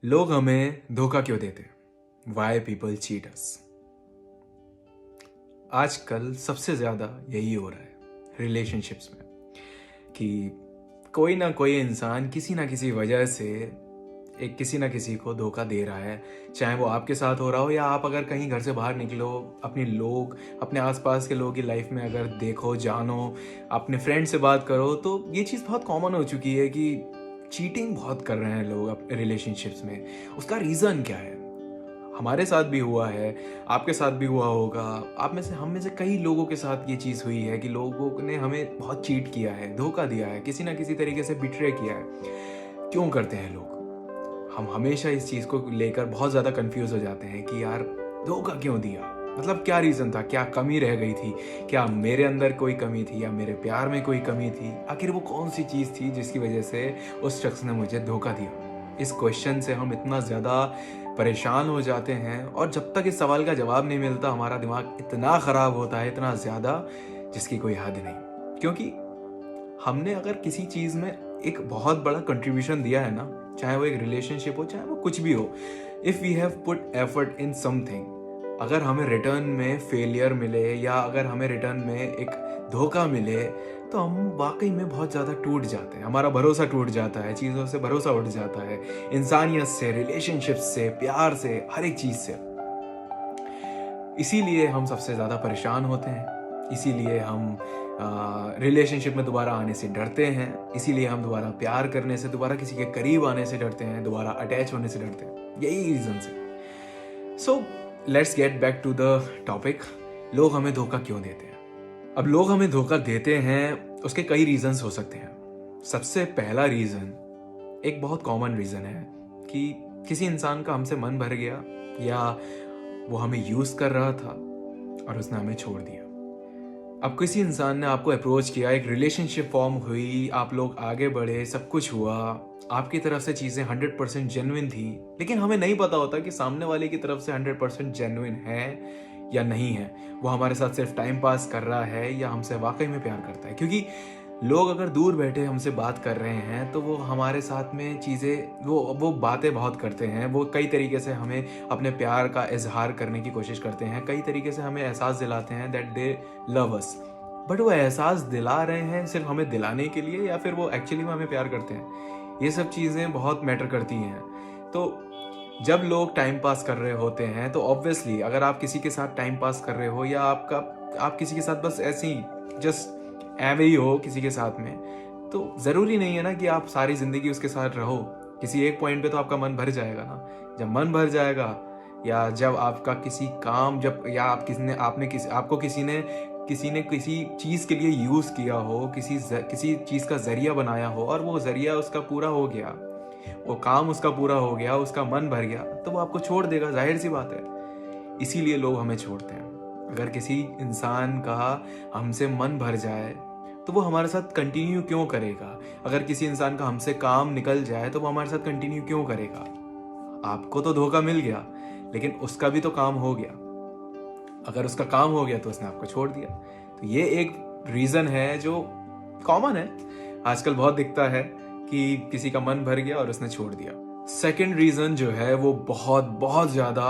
लोग हमें धोखा क्यों देते हैं? वाई पीपल चीट अस। आजकल सबसे ज़्यादा यही हो रहा है रिलेशनशिप्स में कि कोई ना कोई इंसान किसी ना किसी वजह से किसी ना किसी को धोखा दे रहा है। चाहे वो आपके साथ हो रहा हो या आप अगर कहीं घर से बाहर निकलो, अपने आसपास के लोगों की लाइफ में अगर देखो, जानो, अपने फ्रेंड से बात करो, तो ये चीज़ बहुत कॉमन हो चुकी है कि चीटिंग बहुत कर रहे हैं लोग अपने रिलेशनशिप्स में। उसका रीज़न क्या है? हमारे साथ भी हुआ है, आपके साथ भी हुआ होगा। हम में से कई लोगों के साथ ये चीज़ हुई है कि लोगों ने हमें बहुत चीट किया है, धोखा दिया है, किसी ना किसी तरीके से बिट्रे किया है। क्यों करते हैं लोग? हम हमेशा इस चीज़ को लेकर बहुत ज़्यादा कंफ्यूज हो जाते हैं कि यार धोखा क्यों दिया? मतलब क्या रीज़न था? क्या कमी रह गई थी? क्या मेरे अंदर कोई कमी थी या मेरे प्यार में कोई कमी थी? आखिर वो कौन सी चीज़ थी जिसकी वजह से उस शख्स ने मुझे धोखा दिया? इस क्वेश्चन से हम इतना ज़्यादा परेशान हो जाते हैं और जब तक इस सवाल का जवाब नहीं मिलता हमारा दिमाग इतना ख़राब होता है, इतना ज़्यादा, जिसकी कोई हद नहीं। क्योंकि हमने अगर किसी चीज़ में एक बहुत बड़ा कंट्रीब्यूशन दिया है ना, चाहे वो एक रिलेशनशिप हो, चाहे वो कुछ भी हो, if we have put effort in something, अगर हमें रिटर्न में फेलियर मिले या अगर हमें रिटर्न में एक धोखा मिले, तो हम वाकई में बहुत ज़्यादा टूट जाते हैं। हमारा भरोसा टूट जाता है, चीज़ों से भरोसा उठ जाता है, इंसानियत से, रिलेशनशिप से, प्यार से, हर एक चीज़ से। इसीलिए हम सबसे ज़्यादा परेशान होते हैं, इसीलिए हम रिलेशनशिप में दोबारा आने से डरते हैं, इसीलिए हम दोबारा प्यार करने से, दोबारा किसी के करीब आने से डरते हैं, दोबारा अटैच होने से डरते हैं। यही रीज़न है। So let's get back to the topic. लोग हमें धोखा क्यों देते हैं? अब लोग हमें धोखा देते हैं, उसके कई रीजंस हो सकते हैं। सबसे पहला रीज़न, एक बहुत कॉमन रीज़न है कि किसी इंसान का हमसे मन भर गया या वो हमें यूज़ कर रहा था और उसने हमें छोड़ दिया। अब किसी इंसान ने आपको अप्रोच किया, एक रिलेशनशिप फॉर्म हुई, आप लोग आगे बढ़े, सब कुछ हुआ, आपकी तरफ से चीज़ें 100% जेन्युइन थी, लेकिन हमें नहीं पता होता कि सामने वाले की तरफ से 100% जेन्युइन है या नहीं है। वो हमारे साथ सिर्फ टाइम पास कर रहा है या हमसे वाकई में प्यार करता है। क्योंकि लोग अगर दूर बैठे हमसे बात कर रहे हैं तो वो हमारे साथ में चीज़ें, वो बातें बहुत करते हैं, वो कई तरीके से हमें अपने प्यार का इजहार करने की कोशिश करते हैं, कई तरीके से हमें एहसास दिलाते हैं that they love us. But वो एहसास दिला रहे हैं सिर्फ हमें दिलाने के लिए या फिर वो एक्चुअली में हमें प्यार करते हैं? ये सब चीज़ें बहुत मैटर करती हैं। तो जब लोग टाइम पास कर रहे होते हैं तो ऑब्वियसली अगर आप किसी के साथ टाइम पास कर रहे हो या आप किसी के साथ बस ऐसे ही जस्ट एवे ही हो किसी के साथ में, तो ज़रूरी नहीं है ना कि आप सारी ज़िंदगी उसके साथ रहो। किसी एक पॉइंट पे तो आपका मन भर जाएगा ना। जब मन भर जाएगा या जब आपका किसी काम, जब या आप किसी ने आपने किसी आपको किसी ने किसी चीज़ के लिए यूज़ किया हो, किसी चीज़ का ज़रिया बनाया हो और वो ज़रिया उसका पूरा हो गया, वो काम उसका पूरा हो गया, उसका मन भर गया, तो वो आपको छोड़ देगा, जाहिर सी बात है। इसीलिए लोग हमें छोड़ते हैं। अगर किसी इंसान का हमसे मन भर जाए तो वो हमारे साथ कंटिन्यू क्यों करेगा? अगर किसी इंसान का हमसे काम निकल जाए तो वो हमारे साथ कंटिन्यू क्यों करेगा? आपको तो धोखा मिल गया, लेकिन उसका भी तो काम हो गया। अगर उसका काम हो गया तो उसने आपको छोड़ दिया। तो ये एक रीज़न है जो कॉमन है, आजकल बहुत दिखता है कि किसी का मन भर गया और उसने छोड़ दिया। सेकंड रीज़न जो है वो बहुत बहुत ज़्यादा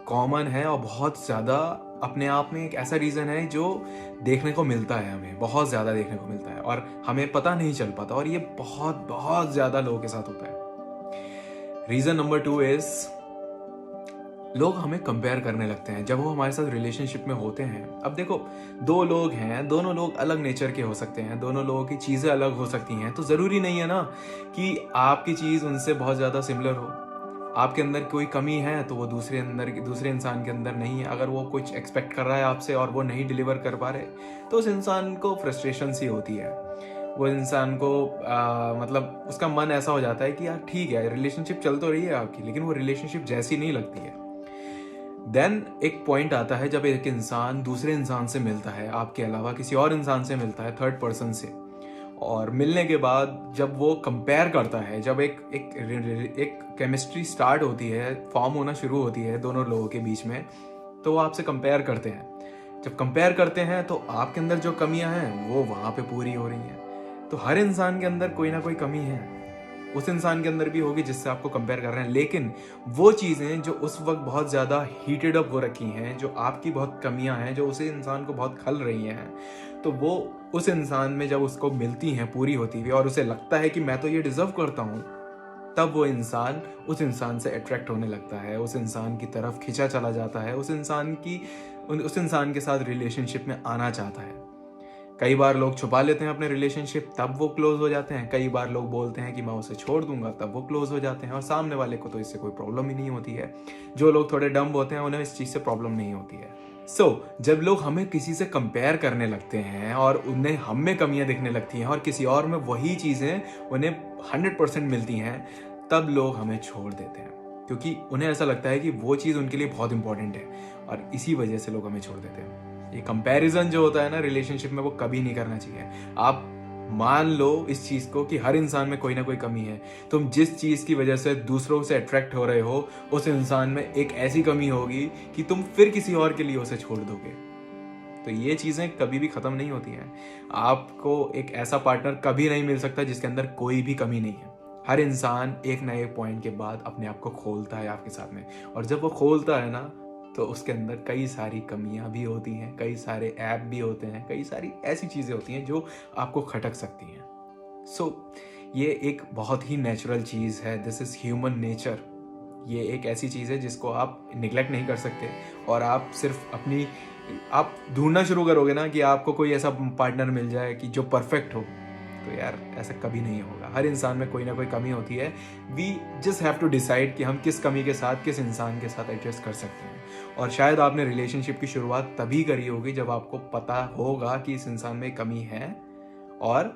कॉमन है और बहुत ज़्यादा अपने आप में एक ऐसा रीज़न है जो देखने को मिलता है, हमें बहुत ज़्यादा देखने को मिलता है और हमें पता नहीं चल पाता, और ये बहुत बहुत ज़्यादा लोगों के साथ होता है। रीज़न नंबर 2 इज़, लोग हमें कंपेयर करने लगते हैं जब वो हमारे साथ रिलेशनशिप में होते हैं। अब देखो, दो लोग हैं, दोनों लोग अलग नेचर के हो सकते हैं, दोनों लोगों की चीज़ें अलग हो सकती हैं, तो ज़रूरी नहीं है ना कि आपकी चीज़ उनसे बहुत ज़्यादा सिमिलर हो। आपके अंदर कोई कमी है तो वो दूसरे इंसान के अंदर नहीं है। अगर वो कुछ एक्सपेक्ट कर रहा है आपसे और वो नहीं डिलीवर कर पा रहे, तो उस इंसान को फ्रस्ट्रेशन सी होती है। वो इंसान को मतलब उसका मन ऐसा हो जाता है कि यार ठीक है, रिलेशनशिप चल तो रही है आपकी, लेकिन वो रिलेशनशिप जैसी नहीं लगती है। देन एक पॉइंट आता है जब एक इंसान दूसरे इंसान से मिलता है, आपके अलावा किसी और इंसान से मिलता है, थर्ड पर्सन से, और मिलने के बाद जब वो कंपेयर करता है, जब एक केमिस्ट्री स्टार्ट होती है, फॉर्म होना शुरू होती है दोनों लोगों के बीच में, तो वो आपसे कंपेयर करते हैं। जब कंपेयर करते हैं तो आपके अंदर जो कमियां हैं वो वहाँ पे पूरी हो रही हैं। तो हर इंसान के अंदर कोई ना कोई कमी है, उस इंसान के अंदर भी होगी जिससे आपको कंपेयर कर रहे हैं, लेकिन वो चीज़ें जो उस वक्त बहुत ज़्यादा हीटेड अप हो रखी हैं, जो आपकी बहुत कमियां हैं, जो उस इंसान को बहुत खल रही हैं, तो वो उस इंसान में जब उसको मिलती हैं पूरी होती हुई और उसे लगता है कि मैं तो ये डिजर्व करता हूँ, तब वो इंसान उस इंसान से अट्रैक्ट होने लगता है, उस इंसान की तरफ खिंचा चला जाता है, उस इंसान के साथ रिलेशनशिप में आना चाहता है। कई बार लोग छुपा लेते हैं अपने रिलेशनशिप, तब वो क्लोज हो जाते हैं। कई बार लोग बोलते हैं कि मैं उसे छोड़ दूंगा, तब वो क्लोज हो जाते हैं, और सामने वाले को तो इससे कोई प्रॉब्लम ही नहीं होती है। जो लोग थोड़े डम्ब होते हैं उन्हें इस चीज़ से प्रॉब्लम नहीं होती है। जब लोग हमें किसी से कंपेयर करने लगते हैं और उन्हें हम में कमियां दिखने लगती हैं और किसी और में वही चीज़ें उन्हें 100% मिलती हैं, तब लोग हमें छोड़ देते हैं, क्योंकि उन्हें ऐसा लगता है कि वो चीज़ उनके लिए बहुत इंपॉर्टेंट है, और इसी वजह से लोग हमें छोड़ देते हैं। ये कंपैरिजन जो होता है ना रिलेशनशिप में, वो कभी नहीं करना चाहिए। आप मान लो इस चीज को कि हर इंसान में कोई ना कोई कमी है। तुम जिस चीज की वजह से दूसरों से अट्रैक्ट हो रहे हो, उस इंसान में एक ऐसी कमी होगी कि तुम फिर किसी और के लिए उसे छोड़ दोगे। तो ये चीजें कभी भी खत्म नहीं होती हैं। आपको एक ऐसा पार्टनर कभी नहीं मिल सकता जिसके अंदर कोई भी कमी नहीं है। हर इंसान एक ना एक पॉइंट के बाद अपने आप को खोलता है आपके साथ में, और जब वो खोलता है ना, तो उसके अंदर कई सारी कमियां भी होती हैं, कई सारे ऐप भी होते हैं, कई सारी ऐसी चीज़ें होती हैं जो आपको खटक सकती हैं। ये एक बहुत ही नेचुरल चीज़ है। This is human nature. ये एक ऐसी चीज़ है जिसको आप निगलेक्ट नहीं कर सकते, और आप सिर्फ आप ढूंढना शुरू करोगे ना कि आपको कोई ऐसा पार्टनर मिल जाए कि जो परफेक्ट हो, तो यार ऐसा कभी नहीं होगा। हर इंसान में कोई ना कोई कमी होती है। We just have to decide कि हम किस कमी के साथ, किस इंसान के साथ एडजस्ट कर सकते हैं। और शायद आपने रिलेशनशिप की शुरुआत तभी करी होगी जब आपको पता होगा कि इस इंसान में कमी है, और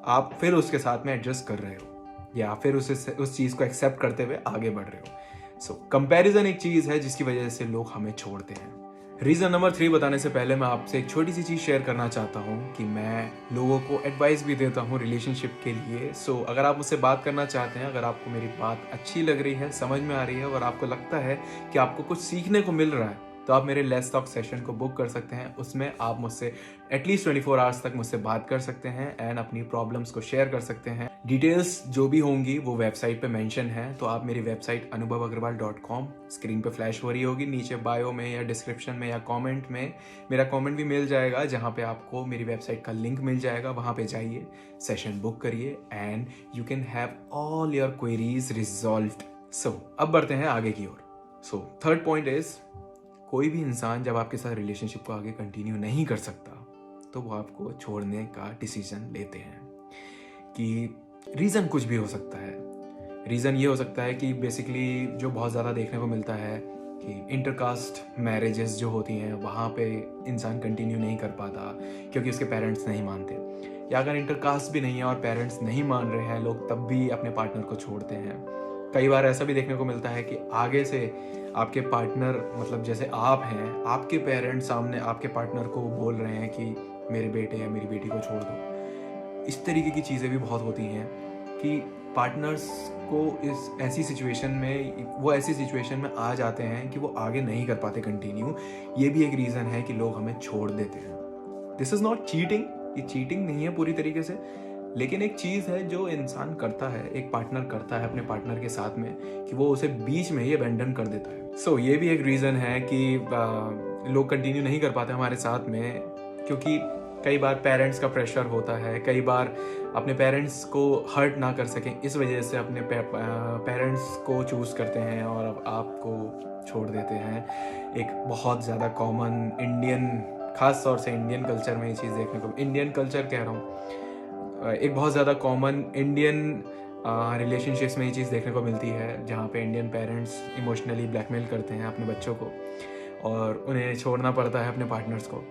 आप फिर उसके साथ में एडजस्ट कर रहे हो, या फिर उस चीज़ को एक्सेप्ट करते हुए आगे बढ़ रहे हो। कंपैरिजन एक चीज़ है जिसकी वजह से लोग हमें छोड़ते हैं। रीज़न नंबर 3 बताने से पहले मैं आपसे एक छोटी सी चीज़ शेयर करना चाहता हूँ कि मैं लोगों को एडवाइस भी देता हूँ रिलेशनशिप के लिए। अगर आप मुझसे बात करना चाहते हैं, अगर आपको मेरी बात अच्छी लग रही है, समझ में आ रही है, और आपको लगता है कि आपको कुछ सीखने को मिल रहा है, तो आप मेरे लेट्स टॉक सेशन को बुक कर सकते हैं। उसमें आप मुझसे एटलीस्ट 24 आवर्स तक मुझसे बात कर सकते हैं एंड अपनी प्रॉब्लम्स को शेयर कर सकते हैं। डिटेल्स जो भी होंगी वो वेबसाइट पे मेंशन है, तो आप मेरी वेबसाइट anubhavagarwal.com स्क्रीन पे फ्लैश हो रही होगी, नीचे बायो में या डिस्क्रिप्शन में या कमेंट में मेरा कमेंट भी मिल जाएगा, जहाँ पे आपको मेरी वेबसाइट का लिंक मिल जाएगा। वहाँ पे जाइए, सेशन बुक करिए and you can have all your queries resolved. अब बढ़ते हैं आगे की ओर। थर्ड पॉइंट इज, कोई भी इंसान जब आपके साथ रिलेशनशिप को आगे कंटिन्यू नहीं कर सकता, तो वो आपको छोड़ने का डिसीजन लेते हैं। कि रीज़न कुछ भी हो सकता है। रीज़न ये हो सकता है कि बेसिकली जो बहुत ज़्यादा देखने को मिलता है कि इंटरकास्ट मैरिजेस जो होती हैं, वहाँ पे इंसान कंटिन्यू नहीं कर पाता क्योंकि उसके पेरेंट्स नहीं मानते, या अगर इंटरकास्ट भी नहीं है और पेरेंट्स नहीं मान रहे हैं, लोग तब भी अपने पार्टनर को छोड़ते हैं। कई बार ऐसा भी देखने को मिलता है कि आगे से आपके पार्टनर, मतलब जैसे आप हैं, आपके पेरेंट्स सामने आपके पार्टनर को बोल रहे हैं कि मेरे बेटे या मेरी बेटी को छोड़ दो। इस तरीके की चीज़ें भी बहुत होती हैं कि पार्टनर्स को ऐसी सिचुएशन में आ जाते हैं कि वो आगे नहीं कर पाते कंटिन्यू। ये भी एक रीज़न है कि लोग हमें छोड़ देते हैं। दिस इज़ नॉट चीटिंग, ये चीटिंग नहीं है पूरी तरीके से, लेकिन एक चीज़ है जो इंसान करता है, एक पार्टनर करता है अपने पार्टनर के साथ में, कि वो उसे बीच में ही अबैंडन कर देता है। ये भी एक रीज़न है कि लोग कंटिन्यू नहीं कर पाते हमारे साथ में, क्योंकि कई बार पेरेंट्स का प्रेशर होता है, कई बार अपने पेरेंट्स को हर्ट ना कर सकें, इस वजह से अपने पेरेंट्स को चूज़ करते हैं और अब आपको छोड़ देते हैं। एक बहुत ज़्यादा कॉमन इंडियन, खास तौर से इंडियन कल्चर में ये चीज़ देखने को, इंडियन कल्चर कह रहा हूँ, एक बहुत ज़्यादा कॉमन इंडियन रिलेशनशिप्स में ये चीज़ देखने को मिलती है, जहाँ पे इंडियन पेरेंट्स इमोशनली ब्लैकमेल करते हैं अपने बच्चों को और उन्हें छोड़ना पड़ता है अपने पार्टनर्स को।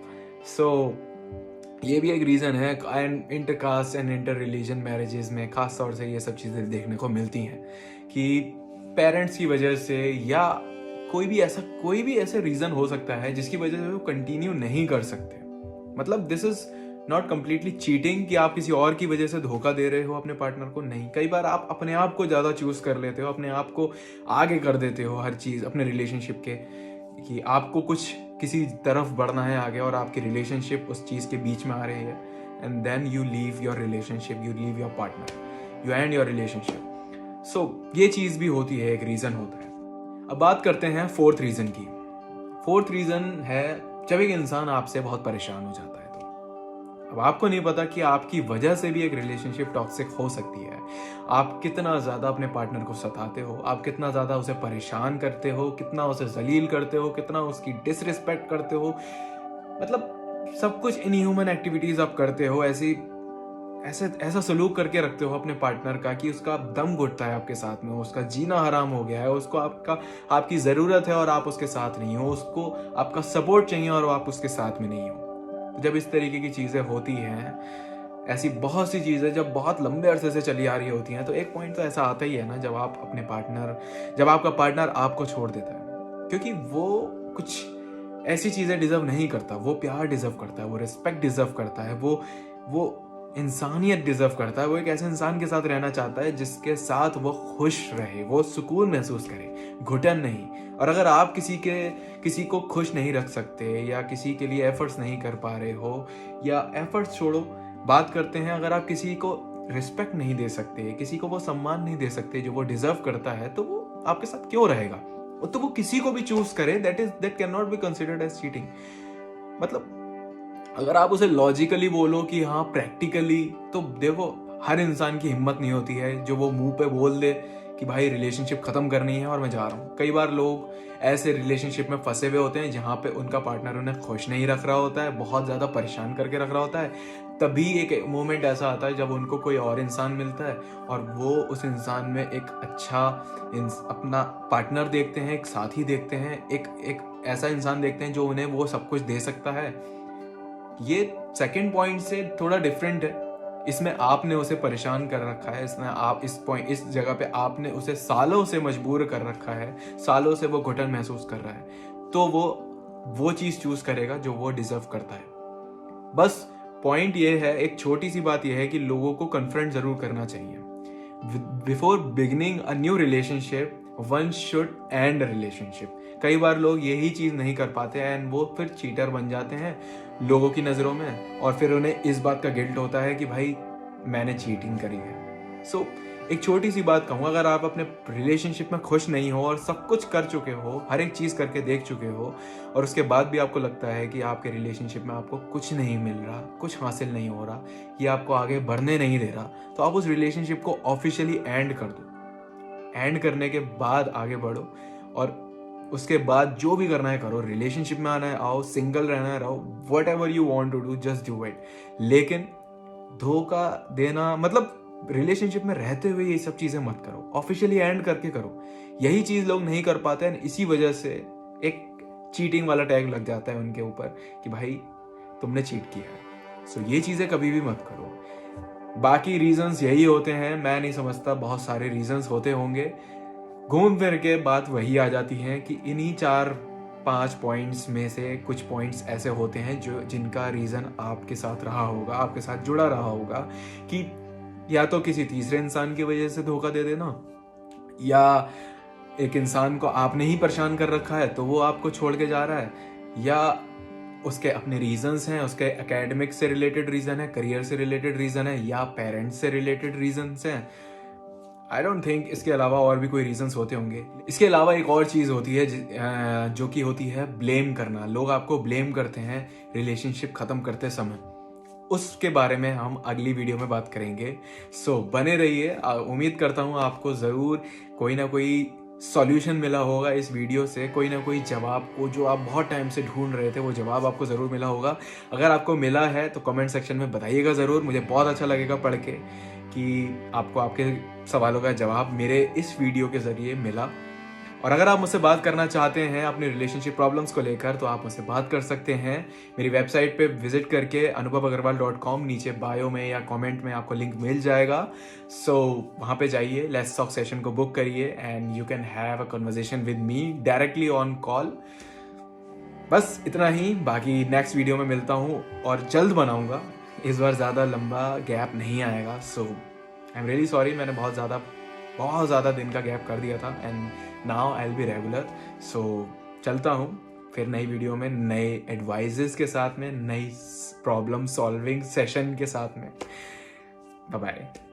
ये भी एक रीज़न है। And intercaste and inter religion marriages में खास तौर से ये सब चीज़ें देखने को मिलती हैं कि पेरेंट्स की वजह से, या कोई भी ऐसा रीज़न हो सकता है जिसकी वजह से वो कंटिन्यू नहीं कर सकते। मतलब this is not completely cheating कि आप किसी और की वजह से धोखा दे रहे हो अपने पार्टनर को, नहीं। कई बार आप अपने आप को ज़्यादा चूज़ कर लेते हो, अपने आप को आगे कर देते हो हर चीज़ अपने रिलेशनशिप के, कि आपको कुछ किसी तरफ बढ़ना है आगे और आपकी रिलेशनशिप उस चीज़ के बीच में आ रही है, and then you leave your relationship, you leave your partner, you and your relationship. ये चीज़ भी होती है, एक रीज़न होता है। अब बात करते हैं फोर्थ रीज़न की। फोर्थ रीज़न है जब एक इंसान आपसे बहुत परेशान हो जाता है। अब आपको नहीं पता कि आपकी वजह से भी एक रिलेशनशिप टॉक्सिक हो सकती है। आप कितना ज़्यादा अपने पार्टनर को सताते हो, आप कितना ज़्यादा उसे परेशान करते हो, कितना उसे जलील करते हो, कितना उसकी डिसरिस्पेक्ट करते हो, मतलब सब कुछ इनह्यूमन एक्टिविटीज़ आप करते हो, ऐसा सलूक करके रखते हो अपने पार्टनर का कि उसका दम घुटता है आपके साथ में, उसका जीना हराम हो गया है, उसको आपकी ज़रूरत है और आप उसके साथ नहीं हो, उसको आपका सपोर्ट चाहिए और आप उसके साथ में नहीं हो। तो जब इस तरीके की चीज़ें होती हैं, ऐसी बहुत सी चीज़ें जब बहुत लंबे अरसे से चली आ रही होती हैं, तो एक पॉइंट तो ऐसा आता ही है ना, जब आपका पार्टनर आपको छोड़ देता है, क्योंकि वो कुछ ऐसी चीज़ें डिजर्व नहीं करता। वो प्यार डिजर्व करता है, वो रिस्पेक्ट डिजर्व करता है, वो इंसानियत डिजर्व करता है। वो एक ऐसे इंसान के साथ रहना चाहता है जिसके साथ वो खुश रहे, वो सुकून महसूस करे, घुटन नहीं। और अगर आप किसी को खुश नहीं रख सकते या किसी के लिए एफर्ट्स नहीं कर पा रहे हो, या एफर्ट्स छोड़ो, बात करते हैं, अगर आप किसी को रिस्पेक्ट नहीं दे सकते, किसी को वो सम्मान नहीं दे सकते जो वो डिजर्व करता है, तो वो आपके साथ क्यों रहेगा? तो वो किसी को भी चूज करे, that can not be considered as cheating. मतलब अगर आप उसे लॉजिकली बोलो कि हाँ प्रैक्टिकली, तो देखो हर इंसान की हिम्मत नहीं होती है जो वो मुंह पे बोल दे कि भाई रिलेशनशिप खत्म करनी है और मैं जा रहा हूँ। कई बार लोग ऐसे रिलेशनशिप में फंसे हुए होते हैं जहाँ पे उनका पार्टनर उन्हें खुश नहीं रख रहा होता है, बहुत ज़्यादा परेशान करके रख रहा होता है। तभी एक मोमेंट ऐसा आता है जब उनको कोई और इंसान मिलता है और वो उस इंसान में एक अच्छा अपना पार्टनर देखते हैं, एक साथी देखते हैं, एक ऐसा इंसान देखते हैं जो उन्हें वो सब कुछ दे सकता है। ये सेकंड पॉइंट से थोड़ा डिफरेंट है। इसमें आपने उसे परेशान कर रखा है, इसमें आप इस जगह पे आपने उसे सालों से मजबूर कर रखा है, सालों से वो घुटन महसूस कर रहा है, तो वो चीज चूज करेगा जो वो डिजर्व करता है। बस पॉइंट ये है, एक छोटी सी बात ये है कि लोगों को कन्फ्रंट जरूर करना चाहिए। Before beginning a new relationship one should and relationship. कई बार लोग यही चीज नहीं कर पाते हैं एंड वो फिर चीटर बन जाते हैं लोगों की नजरों में, और फिर उन्हें इस बात का गिल्ट होता है कि भाई मैंने चीटिंग करी है। सो एक छोटी सी बात कहूँ, अगर आप अपने रिलेशनशिप में खुश नहीं हो और सब कुछ कर चुके हो, हर एक चीज करके देख चुके हो, और उसके बाद भी आपको लगता है कि आपके रिलेशनशिप में आपको कुछ नहीं मिल रहा, कुछ हासिल नहीं हो रहा, ये आपको आगे बढ़ने नहीं दे रहा, तो आप उस रिलेशनशिप को ऑफिशियली एंड कर दो। एंड करने के बाद आगे बढ़ो और उसके बाद जो भी करना है करो। रिलेशनशिप में आना है आओ, सिंगल रहना है रहो, whatever you want to do just do it. लेकिन धोखा देना, मतलब रिलेशनशिप में रहते हुए ये सब चीजें मत करो, ऑफिशियली एंड करके करो। यही चीज लोग नहीं कर पाते हैं, इसी वजह से एक चीटिंग वाला टैग लग जाता है उनके ऊपर कि भाई तुमने चीट किया है। सो ये चीजें कभी भी मत करो। बाकी रीजंस यही होते हैं, मैं नहीं समझता, बहुत सारे रीजंस होते होंगे। घूम फिर के बात वही आ जाती है कि इन्हीं 4-5 पॉइंट्स में से कुछ पॉइंट्स ऐसे होते हैं जिनका रीज़न आपके साथ रहा होगा, आपके साथ जुड़ा रहा होगा, कि या तो किसी तीसरे इंसान की वजह से धोखा दे देना, या एक इंसान को आपने ही परेशान कर रखा है तो वो आपको छोड़ के जा रहा है, या उसके अपने रीजंस हैं, उसके एकेडमिक से रिलेटेड रीजन है, करियर से रिलेटेड रीजन है, या पेरेंट्स से रिलेटेड रीजंस हैं। आई डोंट थिंक इसके अलावा और भी कोई रीजंस होते होंगे। इसके अलावा एक और चीज़ होती है जो कि होती है ब्लेम करना। लोग आपको ब्लेम करते हैं रिलेशनशिप ख़त्म करते समय, उसके बारे में हम अगली वीडियो में बात करेंगे। सो बने रहिए। उम्मीद करता हूँ आपको ज़रूर कोई ना कोई सॉल्यूशन मिला होगा इस वीडियो से, कोई ना कोई जवाब को जो आप बहुत टाइम से ढूंढ रहे थे वो जवाब आपको ज़रूर मिला होगा। अगर आपको मिला है तो कमेंट सेक्शन में बताइएगा ज़रूर, मुझे बहुत अच्छा लगेगा पढ़ के कि आपको आपके सवालों का जवाब मेरे इस वीडियो के ज़रिए मिला। और अगर आप मुझसे बात करना चाहते हैं अपनी रिलेशनशिप प्रॉब्लम्स को लेकर तो आप मुझसे बात कर सकते हैं मेरी वेबसाइट पे विजिट करके anubhavagarwal.com। नीचे बायो में या कमेंट में आपको लिंक मिल जाएगा। सो वहाँ पे जाइए, लेट्स टॉक सेशन को बुक करिए and you can have a conversation with me directly on call. बस इतना ही, बाकी नेक्स्ट वीडियो में मिलता हूँ और जल्द बनाऊँगा, इस बार ज़्यादा लंबा गैप नहीं आएगा। So I am really sorry, मैंने बहुत ज़्यादा दिन का गैप कर दिया था and now I will be regular. So चलता हूँ फिर नई वीडियो में, नए एडवाइजेस के साथ में, नई प्रॉब्लम सॉल्विंग सेशन के साथ में। Bye bye.